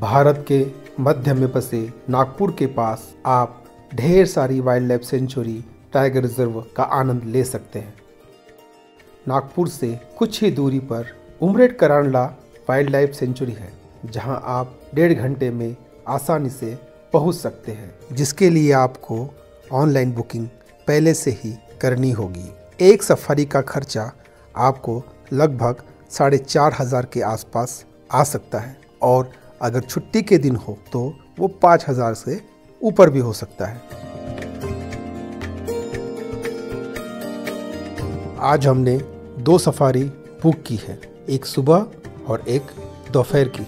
भारत के मध्य में बसे नागपुर के पास आप ढेर सारी wild life sanctuary tiger reserve का आनंद ले सकते हैं। नागपुर से कुछ ही दूरी पर Umred Karhandla wildlife century है, जहां आप 1.5 घंटे में आसानी से पहुंच सकते हैं, जिसके लिए आपको ऑनलाइन बुकिंग पहले से ही करनी होगी। एक सफारी का खर्चा आपको लगभग 4,500 के आसपास आ सकता है और अगर छुट्टी के दिन हो तो वो 5,000 से ऊपर भी हो सकता है। आज हमने 2 सफारी बुक की है, एक सुबह और एक दोपहर की।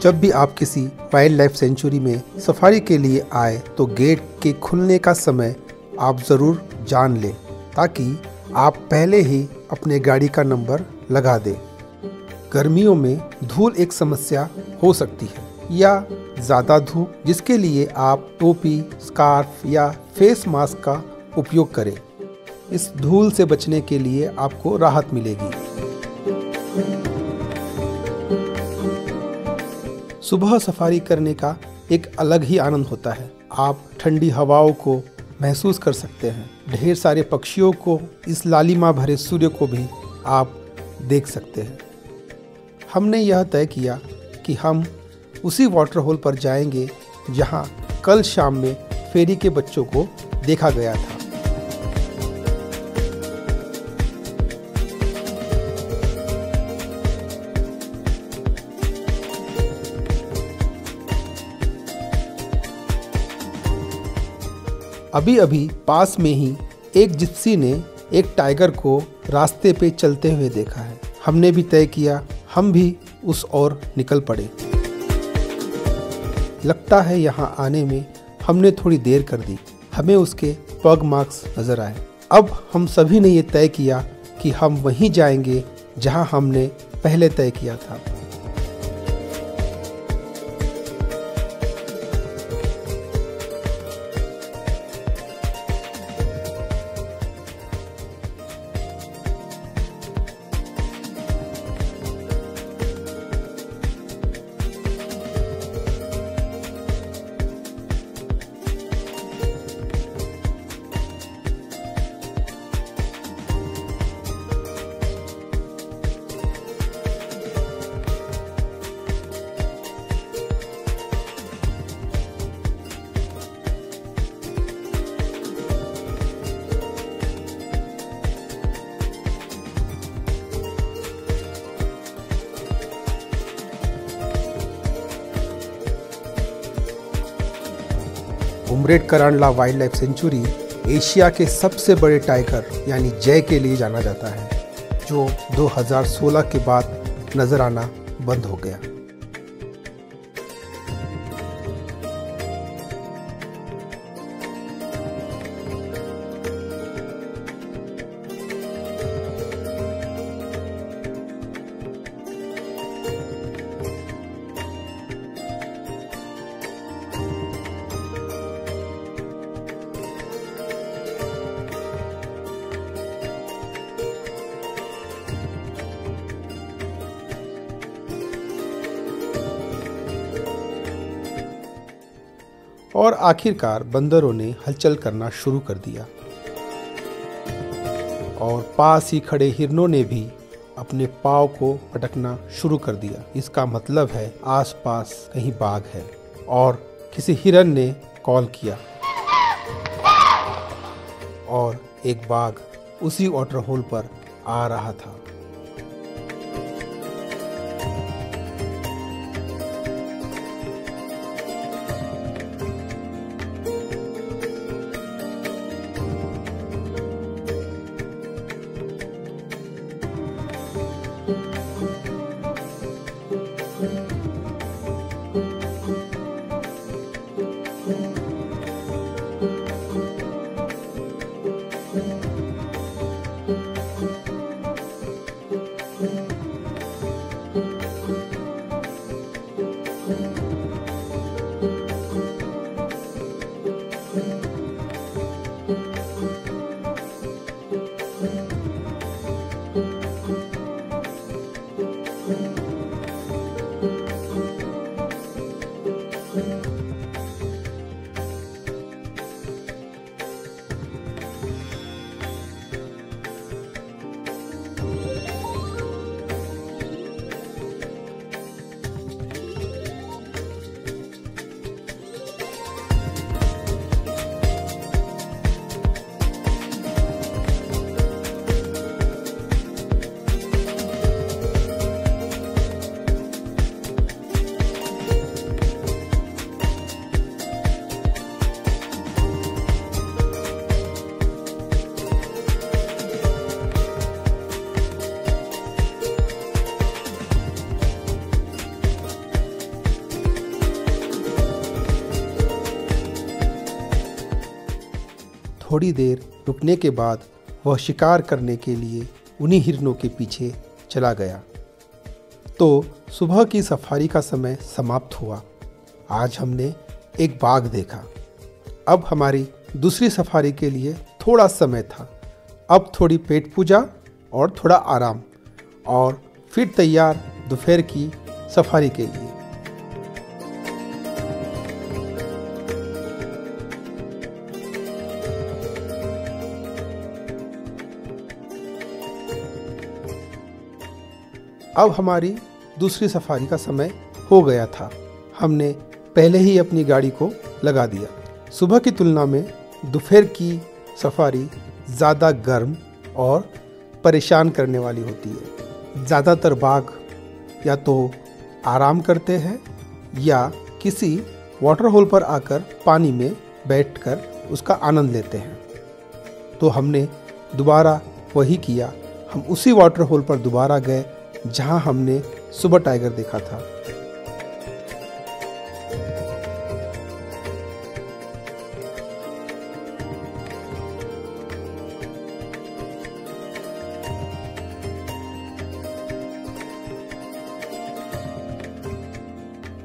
जब भी आप किसी वाइल्ड लाइफ सेंचुरी में सफारी के लिए आए तो गेट के खुलने का समय आप ज़रूर जान लें, ताकि आप पहले ही अपने गाड़ी का नंबर लगा दें। गर्मियों में धूल एक समस्या हो सकती है, या ज़्यादा धूप, जिसके लिए आप टोपी, स्कार्फ या फेस मास्क का उपयोग करें। इस धूल से बचने के लिए आपको राहत मिलेगी। सुबह सफारी करने का एक अलग ही आनंद होता है। आप ठंडी हवाओं को महसूस कर सकते हैं, ढेर सारे पक्षियों को, इस लालिमा भरे सूर्य को भी आप देख सकते हैं। हमने यह तय किया कि हम उसी वाटर होल पर जाएंगे जहां कल शाम में फेरी के बच्चों को देखा गया था। अभी अभी पास में ही एक जिप्सी ने एक टाइगर को रास्ते पे चलते हुए देखा है। हमने भी तय किया, हम भी उस ओर निकल पड़े। लगता है यहाँ आने में हमने थोड़ी देर कर दी। हमें उसके पग मार्क्स नजर आए। अब हम सभी ने ये तय किया कि हम वहीं जाएंगे जहाँ हमने पहले तय किया था। Umred Karhandla wildlife sanctuary Asia के सबसे बड़े टाइगर यानी जय के लिए जाना जाता है, जो 2016 के बाद नजर आना बंद हो गया। और आखिरकार बंदरों ने हलचल करना शुरू कर दिया और पास ही खड़े हिरनों ने भी अपने पाँव को पटकना शुरू कर दिया। इसका मतलब है आसपास कहीं बाघ है। और किसी हिरन ने कॉल किया और एक बाघ उसी वाटर होल पर आ रहा था। थोड़ी देर रुकने के बाद वह शिकार करने के लिए उन्हीं हिरणों के पीछे चला गया। तो सुबह की सफारी का समय समाप्त हुआ। आज हमने एक बाघ देखा। अब हमारी दूसरी सफारी के लिए थोड़ा समय था। अब थोड़ी पेट पूजा और थोड़ा आराम, और फिर तैयार दोपहर की सफारी के लिए। अब हमारी दूसरी सफारी का समय हो गया था। हमने पहले ही अपनी गाड़ी को लगा दिया। सुबह की तुलना में दोपहर की सफारी ज़्यादा गर्म और परेशान करने वाली होती है। ज़्यादातर बाघ या तो आराम करते हैं या किसी वाटर होल पर आकर पानी में बैठकर उसका आनंद लेते हैं। तो हमने दोबारा वही किया। हम उसी वाटर होल पर दोबारा गए जहां हमने सुबह टाइगर देखा था।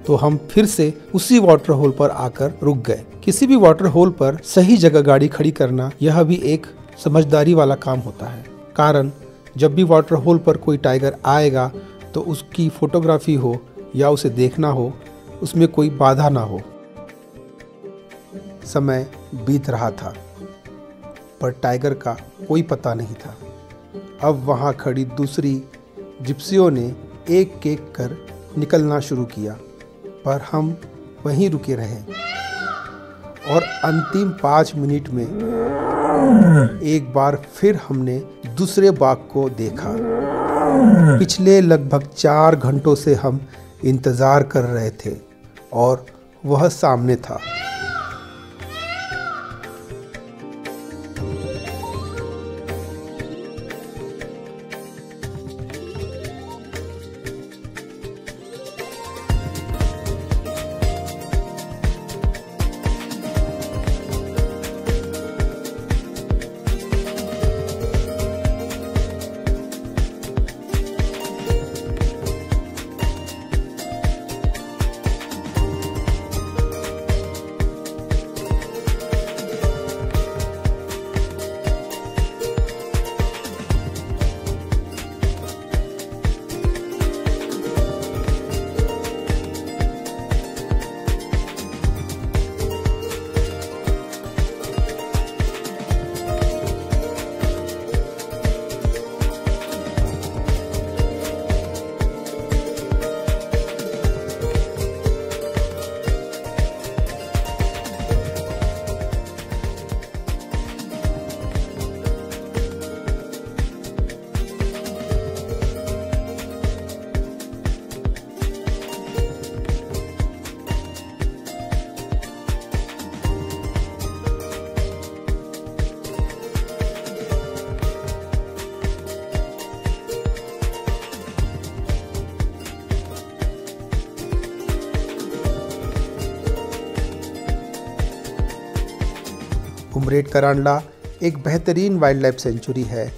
तो हम फिर से उसी वाटर होल पर आकर रुक गए। किसी भी वाटर होल पर सही जगह गाड़ी खड़ी करना यह भी एक समझदारी वाला काम होता है। कारण जब भी वाटर होल पर कोई टाइगर आएगा तो उसकी फोटोग्राफी हो या उसे देखना हो, उसमें कोई बाधा ना हो। समय बीत रहा था पर टाइगर का कोई पता नहीं था। अब वहाँ खड़ी दूसरी जिप्सियों ने एक एक कर निकलना शुरू किया, पर हम वहीं रुके रहे और अंतिम 5 मिनट में एक बार फिर हमने दूसरे बाघ को देखा। पिछले लगभग 4 घंटों से हम इंतज़ार कर रहे थे और वह सामने था। उमरेड करांडला एक बेहतरीन वाइल्ड लाइफ सेंचुरी है।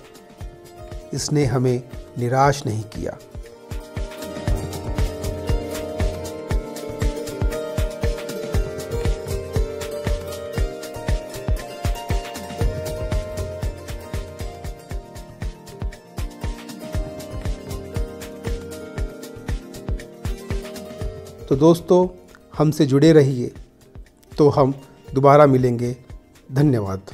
इसने हमें निराश नहीं किया। तो दोस्तों हमसे जुड़े रहिए, तो हम दोबारा मिलेंगे। धन्यवाद।